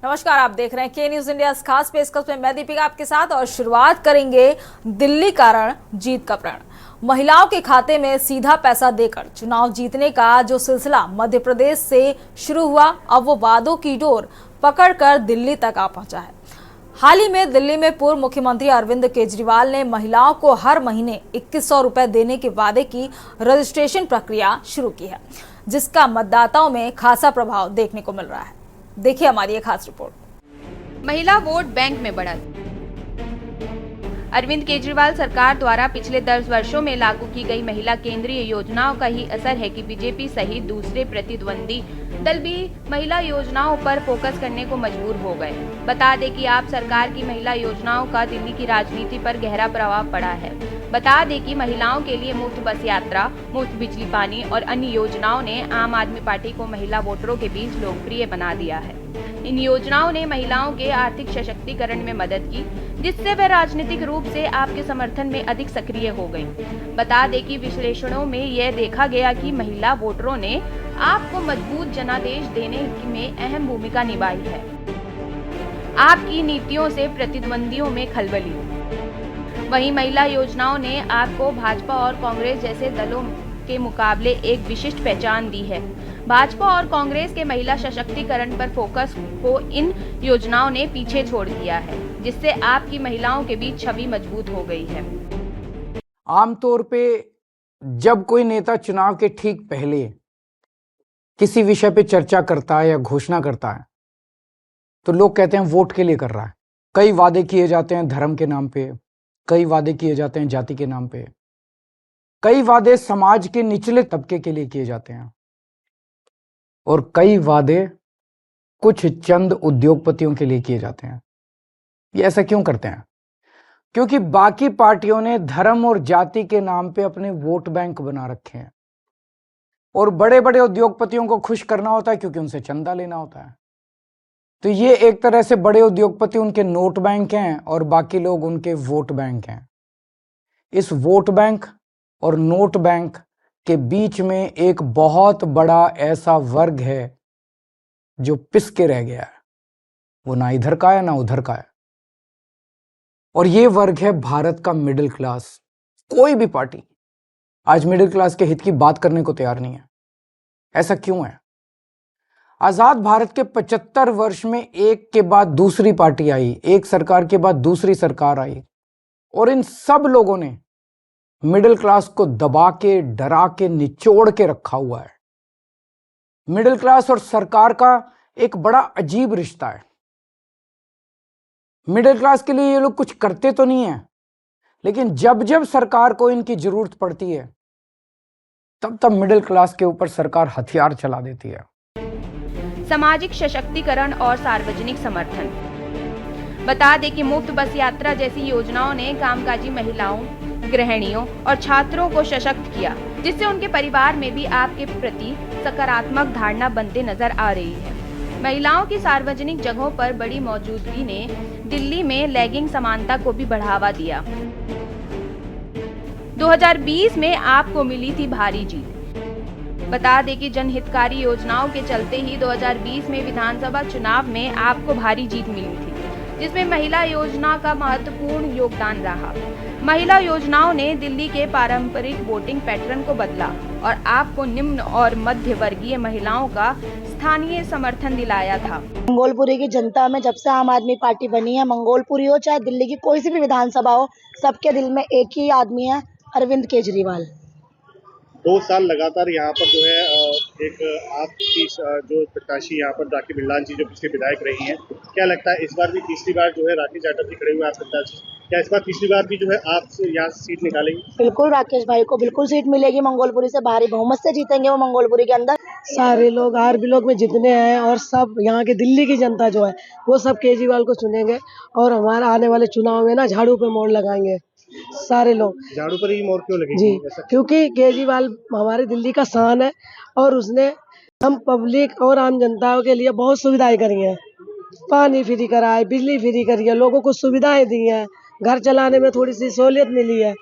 नमस्कार, आप देख रहे हैं के न्यूज इंडिया खास पेशकश में मैं दीपिका आपके साथ और शुरुआत करेंगे दिल्ली कारण जीत का प्रण। महिलाओं के खाते में सीधा पैसा देकर चुनाव जीतने का जो सिलसिला मध्य प्रदेश से शुरू हुआ, अब वो वादों की डोर पकड़कर दिल्ली तक आ पहुंचा है। हाल ही में दिल्ली में पूर्व मुख्यमंत्री अरविंद केजरीवाल ने महिलाओं को हर महीने 2100 रुपए देने के वादे की रजिस्ट्रेशन प्रक्रिया शुरू की है, जिसका मतदाताओं में खासा प्रभाव देखने को मिल रहा है। देखिए हमारी एक खास रिपोर्ट। महिला वोट बैंक में बढ़त। अरविंद केजरीवाल सरकार द्वारा पिछले 10 वर्षों में लागू की गई महिला केंद्रीय योजनाओं का ही असर है कि बीजेपी सहित दूसरे प्रतिद्वंदी दल भी महिला योजनाओं पर फोकस करने को मजबूर हो गए। बता दें कि आप सरकार की महिला योजनाओं का दिल्ली की राजनीति पर गहरा प्रभाव पड़ा है। बता दें कि महिलाओं के लिए मुफ्त बस यात्रा, मुफ्त बिजली पानी और अन्य योजनाओं ने आम आदमी पार्टी को महिला वोटरों के बीच लोकप्रिय बना दिया है। इन योजनाओं ने महिलाओं के आर्थिक सशक्तिकरण में मदद की, जिससे वे राजनीतिक रूप से आपके समर्थन में अधिक सक्रिय हो गई। बता दें कि विश्लेषणों में यह देखा गया कि महिला वोटरों ने आपको मजबूत जनादेश देने में अहम भूमिका निभाई है। आपकी नीतियों से प्रतिद्वंदियों में खलबली। वहीं महिला योजनाओं ने आपको भाजपा और कांग्रेस जैसे दलों के मुकाबले एक विशिष्ट पहचान दी है। भाजपा और कांग्रेस के महिला सशक्तिकरण पर फोकस को इन योजनाओं ने पीछे छोड़ दिया है, जिससे आपकी महिलाओं के बीच छवि मजबूत हो गई है। आमतौर पे जब कोई नेता चुनाव के ठीक पहले किसी विषय पे चर्चा करता है या घोषणा करता है, तो लोग कहते हैं वोट के लिए कर रहा है। कई वादे किए जाते हैं धर्म के नाम पे, कई वादे किए जाते हैं जाति के नाम पे, कई वादे समाज के निचले तबके के लिए किए जाते हैं और कई वादे कुछ चंद उद्योगपतियों के लिए किए जाते हैं। ये ऐसा क्यों करते हैं? क्योंकि बाकी पार्टियों ने धर्म और जाति के नाम पे अपने वोट बैंक बना रखे हैं और बड़े बड़े उद्योगपतियों को खुश करना होता है क्योंकि उनसे चंदा लेना होता है। तो ये एक तरह से बड़े उद्योगपति उनके नोट बैंक हैं और बाकी लोग उनके वोट बैंक हैं। इस वोट बैंक और नोट बैंक के बीच में एक बहुत बड़ा ऐसा वर्ग है जो पिस के रह गया है। वो ना इधर का है ना उधर का है, और ये वर्ग है भारत का मिडिल क्लास। कोई भी पार्टी आज मिडिल क्लास के हित की बात करने को तैयार नहीं है। ऐसा क्यों है? आजाद भारत के 75 वर्ष में एक के बाद दूसरी पार्टी आई, एक सरकार के बाद दूसरी सरकार आई, और इन सब लोगों ने मिडिल क्लास को दबा के, डरा के, निचोड़ के रखा हुआ है। मिडिल क्लास और सरकार का एक बड़ा अजीब रिश्ता है। मिडिल क्लास के लिए ये लोग कुछ करते तो नहीं है, लेकिन जब जब सरकार को इनकी जरूरत पड़ती है तब तब मिडिल क्लास के ऊपर सरकार हथियार चला देती है। सामाजिक सशक्तिकरण और सार्वजनिक समर्थन। बता दें कि मुफ्त बस यात्रा जैसी योजनाओं ने कामकाजी महिलाओं, गृहिणियों और छात्रों को सशक्त किया, जिससे उनके परिवार में भी आपके प्रति सकारात्मक धारणा बनते नजर आ रही है। महिलाओं की सार्वजनिक जगहों पर बड़ी मौजूदगी ने दिल्ली में लैंगिक समानता को भी बढ़ावा दिया। 2020 में आपको मिली थी भारी जीत। बता दें कि जनहितकारी योजनाओं के चलते ही 2020 में विधानसभा चुनाव में आपको भारी जीत मिली थी, जिसमें महिला योजना का महत्वपूर्ण योगदान रहा। महिला योजनाओं ने दिल्ली के पारंपरिक वोटिंग पैटर्न को बदला और आपको निम्न और मध्य वर्गीय महिलाओं का स्थानीय समर्थन दिलाया था। मंगोलपुरी की जनता में जब से आम आदमी पार्टी बनी है, मंगोलपुरी हो चाहे दिल्ली की कोई सी भी विधानसभा हो, सबके दिल में एक ही आदमी है, अरविंद केजरीवाल। 2 साल लगातार यहाँ पर जो है एक आपकी जो प्रत्याशी यहाँ पर राखी बिरलान जी जो पिछले विधायक रही हैं, क्या लगता है इस बार भी तीसरी बार जो है राकेश यादव जी खड़े हुए आप प्रत्याशी, क्या इस बार तीसरी बार भी जो है आप यहाँ से सीट निकालेंगे? बिल्कुल, राकेश भाई को बिल्कुल सीट मिलेगी। मंगोलपुरी से भारी बहुमत से जीतेंगे वो। मंगोलपुरी के अंदर सारे लोग आरबी लोग में जितने हैं और सब यहाँ के दिल्ली की जनता जो है वो सब केजरीवाल को चुनेंगे और हमारा आने वाले चुनाव में ना झाड़ू पे मोड़ लगाएंगे सारे लोग। झाड़ू पर ही मोड़ क्यों लगेगी? जी, क्योंकि केजरीवाल हमारी दिल्ली का शान है और उसने हम पब्लिक और आम जनताओं के लिए बहुत सुविधाएं करी हैं। पानी फ्री करा है, बिजली फ्री करी है, लोगों को सुविधाएं दी हैं, घर चलाने में थोड़ी सी सहूलियत मिली है।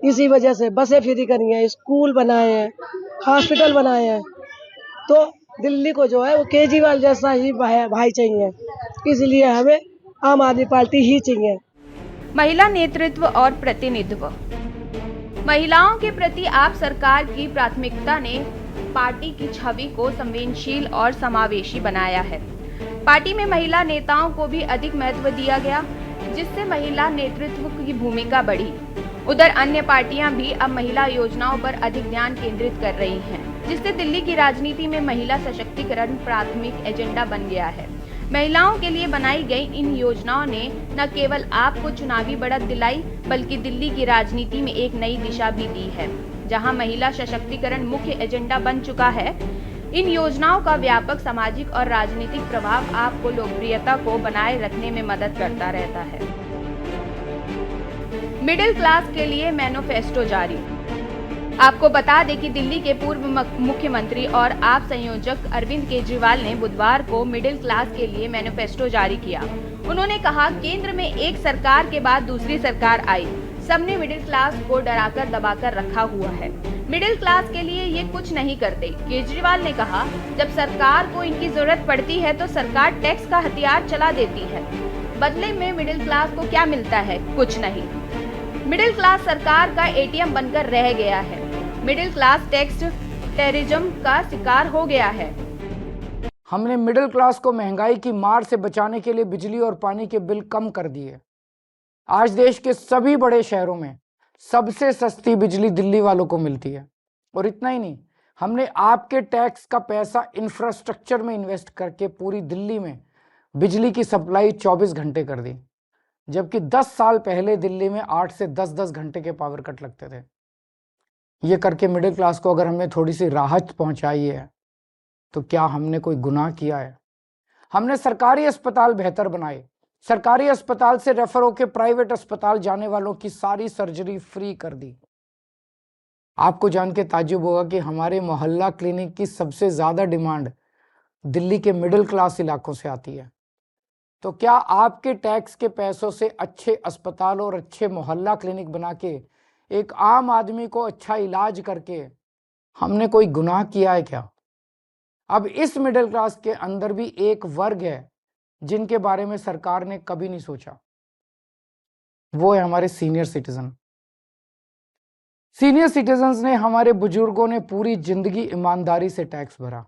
इसी वजह से बसें फ्री करी हैं, स्कूल बनाए हैं, हॉस्पिटल बनाए हैं। तो दिल्ली को जो है वो केजरीवाल जैसा ही भाई चाहिए। इसलिए हमें आम आदमी पार्टी ही चाहिए। महिला नेतृत्व और प्रतिनिधित्व। महिलाओं के प्रति आप सरकार की प्राथमिकता ने पार्टी की छवि को संवेदनशील और समावेशी बनाया है। पार्टी में महिला नेताओं को भी अधिक महत्व दिया गया, जिससे महिला नेतृत्व की भूमिका बढ़ी। उधर अन्य पार्टियां भी अब महिला योजनाओं पर अधिक ध्यान केंद्रित कर रही हैं, जिससे दिल्ली की राजनीति में महिला सशक्तिकरण प्राथमिक एजेंडा बन गया है। महिलाओं के लिए बनाई गई इन योजनाओं ने न केवल आपको चुनावी बढ़त दिलाई, बल्कि दिल्ली की राजनीति में एक नई दिशा भी दी है। जहां महिला सशक्तिकरण मुख्य एजेंडा बन चुका है, इन योजनाओं का व्यापक सामाजिक और राजनीतिक प्रभाव आपको लोकप्रियता को बनाए रखने में मदद करता रहता है। मिडिल क्लास के लिए मैनिफेस्टो जारी। आपको बता दें कि दिल्ली के पूर्व मुख्यमंत्री और आप संयोजक अरविंद केजरीवाल ने बुधवार को मिडिल क्लास के लिए मैनिफेस्टो जारी किया। उन्होंने कहा, केंद्र में एक सरकार के बाद दूसरी सरकार आई, सबने मिडिल क्लास को डराकर दबाकर रखा हुआ है। मिडिल क्लास के लिए ये कुछ नहीं करते। केजरीवाल ने कहा, जब सरकार को इनकी जरूरत पड़ती है तो सरकार टैक्स का हथियार चला देती है। बदले में मिडिल क्लास को क्या मिलता है? कुछ नहीं। मिडिल क्लास सरकार का एटीएम बनकर रह गया है। मिडिल क्लास टैक्स टेररिज्म का शिकार हो गया है। हमने मिडिल क्लास को महंगाई की मार से बचाने के लिए बिजली और पानी के बिल कम कर दिए। आज देश के सभी बड़े शहरों में सबसे सस्ती बिजली दिल्ली वालों को मिलती है। और इतना ही नहीं, हमने आपके टैक्स का पैसा इंफ्रास्ट्रक्चर में इन्वेस्ट करके पूरी दिल्ली में बिजली की सप्लाई 24 घंटे कर दी, जबकि 10 साल पहले दिल्ली में 8 से 10 घंटे के पावर कट लगते थे। ये करके मिडिल क्लास को अगर हमने थोड़ी सी राहत पहुंचाई है तो क्या हमने कोई गुनाह किया है? हमने सरकारी अस्पताल बेहतर बनाए। सरकारी अस्पताल से रेफर होकर प्राइवेट अस्पताल जाने वालों की सारी सर्जरी फ्री कर दी। आपको जान के ताज्जुब होगा कि हमारे मोहल्ला क्लिनिक की सबसे ज्यादा डिमांड दिल्ली के मिडिल क्लास इलाकों से आती है। तो क्या आपके टैक्स के पैसों से अच्छे अस्पताल और अच्छे मोहल्ला क्लिनिक बना के एक आम आदमी को अच्छा इलाज करके हमने कोई गुनाह किया है क्या? अब इस मिडिल क्लास के अंदर भी एक वर्ग है जिनके बारे में सरकार ने कभी नहीं सोचा, वो है हमारे सीनियर सिटीजन। सीनियर सिटीजन्स ने, हमारे बुजुर्गों ने पूरी जिंदगी ईमानदारी से टैक्स भरा।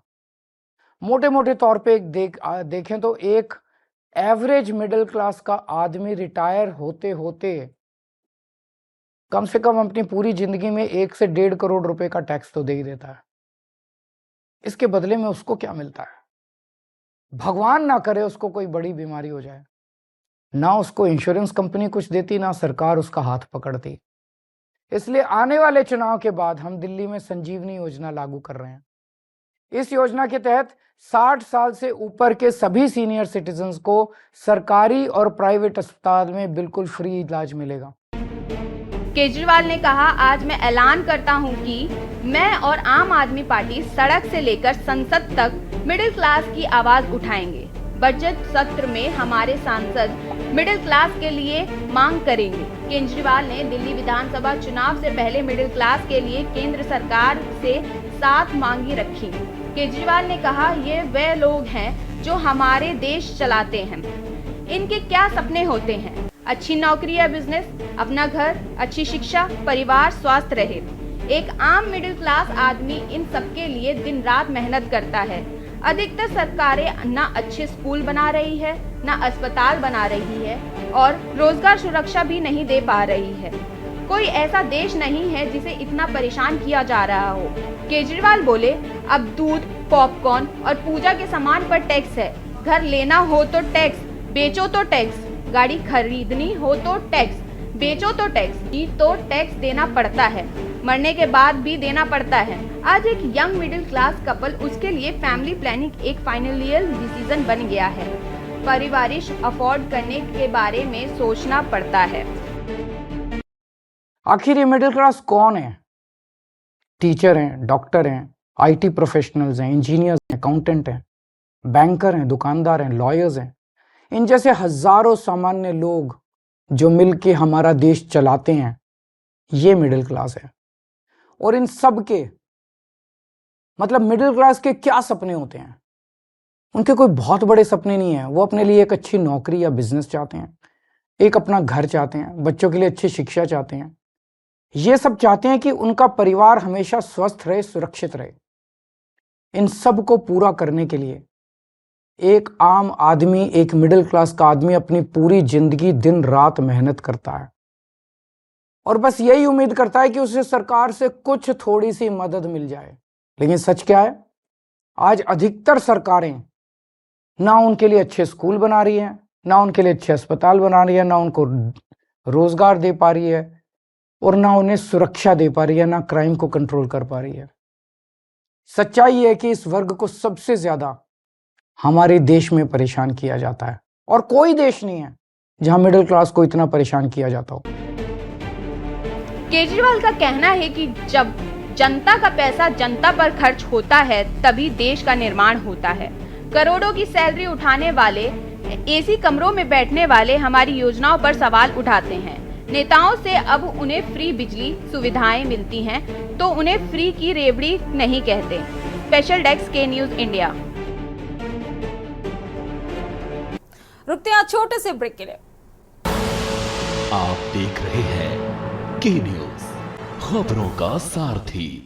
मोटे मोटे तौर पे देखें तो एक एवरेज मिडिल क्लास का आदमी रिटायर होते होते कम से कम अपनी पूरी जिंदगी में 1 से 1.5 करोड़ रुपए का टैक्स तो दे ही देता है। इसके बदले में उसको क्या मिलता है? भगवान ना करे उसको कोई बड़ी बीमारी हो जाए, ना उसको इंश्योरेंस कंपनी कुछ देती, ना सरकार उसका हाथ पकड़ती। इसलिए आने वाले चुनाव के बाद हम दिल्ली में संजीवनी योजना लागू कर रहे हैं। इस योजना के तहत 60 साल से ऊपर के सभी सीनियर सिटीजन्स को सरकारी और प्राइवेट अस्पताल में बिल्कुल फ्री इलाज मिलेगा। केजरीवाल ने कहा, आज मैं ऐलान करता हूं कि मैं और आम आदमी पार्टी सड़क से लेकर संसद तक मिडिल क्लास की आवाज उठाएंगे। बजट सत्र में हमारे सांसद मिडिल क्लास के लिए मांग करेंगे। केजरीवाल ने दिल्ली विधानसभा चुनाव से पहले मिडिल क्लास के लिए केंद्र सरकार से 7 मांगी रखी। केजरीवाल ने कहा, ये वे लोग हैं जो हमारे देश चलाते हैं। इनके क्या सपने होते हैं? अच्छी नौकरी या बिजनेस, अपना घर, अच्छी शिक्षा, परिवार स्वास्थ्य रहे। एक आम मिडिल क्लास आदमी इन सबके लिए दिन रात मेहनत करता है। अधिकतर सरकारें ना अच्छे स्कूल बना रही है, ना अस्पताल बना रही है और रोजगार सुरक्षा भी नहीं दे पा रही है। कोई ऐसा देश नहीं है जिसे इतना परेशान किया जा रहा हो। केजरीवाल बोले, अब दूध, पॉपकॉर्न और पूजा के सामान पर टैक्स है। घर लेना हो तो टैक्स, बेचो तो टैक्स, गाड़ी खरीदनी हो तो टैक्स, बेचो तो टैक्स, तो टैक्स देना पड़ता है, मरने के बाद भी देना पड़ता है। आज एक यंग मिडिल क्लास कपल, उसके लिए फैमिली प्लानिंग एक फाइनलियल डिसीजन बन गया है। परिवारिश अफोर्ड करने के बारे में सोचना पड़ता है। आखिर ये मिडिल क्लास कौन है? टीचर हैं, डॉक्टर हैं, आईटी प्रोफेशनल्स हैं, इंजीनियर्स हैं, अकाउंटेंट हैं, बैंकर हैं, दुकानदार हैं, लॉयर्स हैं। इन जैसे हजारों सामान्य लोग जो मिलके हमारा देश चलाते हैं, ये मिडिल क्लास है। और इन सब के मतलब मिडिल क्लास के क्या सपने होते हैं? उनके कोई बहुत बड़े सपने नहीं है। वो अपने लिए एक अच्छी नौकरी या बिजनेस चाहते हैं, एक अपना घर चाहते हैं, बच्चों के लिए अच्छी शिक्षा चाहते हैं। ये सब चाहते हैं कि उनका परिवार हमेशा स्वस्थ रहे, सुरक्षित रहे। इन सब को पूरा करने के लिए एक आम आदमी, एक मिडिल क्लास का आदमी अपनी पूरी जिंदगी दिन रात मेहनत करता है और बस यही उम्मीद करता है कि उसे सरकार से कुछ थोड़ी सी मदद मिल जाए। लेकिन सच क्या है, आज अधिकतर सरकारें ना उनके लिए अच्छे स्कूल बना रही हैं, ना उनके लिए अच्छे अस्पताल बना रही है, ना उनको रोजगार दे पा रही है और ना उन्हें सुरक्षा दे पा रही है, ना क्राइम को कंट्रोल कर पा रही है। सच्चाई है कि इस वर्ग को सबसे ज्यादा हमारे देश में परेशान किया जाता है और कोई देश नहीं है जहां मिडिल क्लास को इतना परेशान किया जाता हो। केजरीवाल का कहना है कि जब जनता का पैसा जनता पर खर्च होता है तभी देश का निर्माण होता है। करोड़ों की सैलरी उठाने वाले, एसी कमरों में बैठने वाले हमारी योजनाओं पर सवाल उठाते हैं। नेताओं से अब उन्हें फ्री बिजली सुविधाएं मिलती हैं तो उन्हें फ्री की रेवड़ी नहीं कहते। स्पेशल डेस्क के न्यूज इंडिया। रुकते हैं छोटे से ब्रेक के लिए। आप देख रहे हैं के न्यूज, खबरों का सारथी।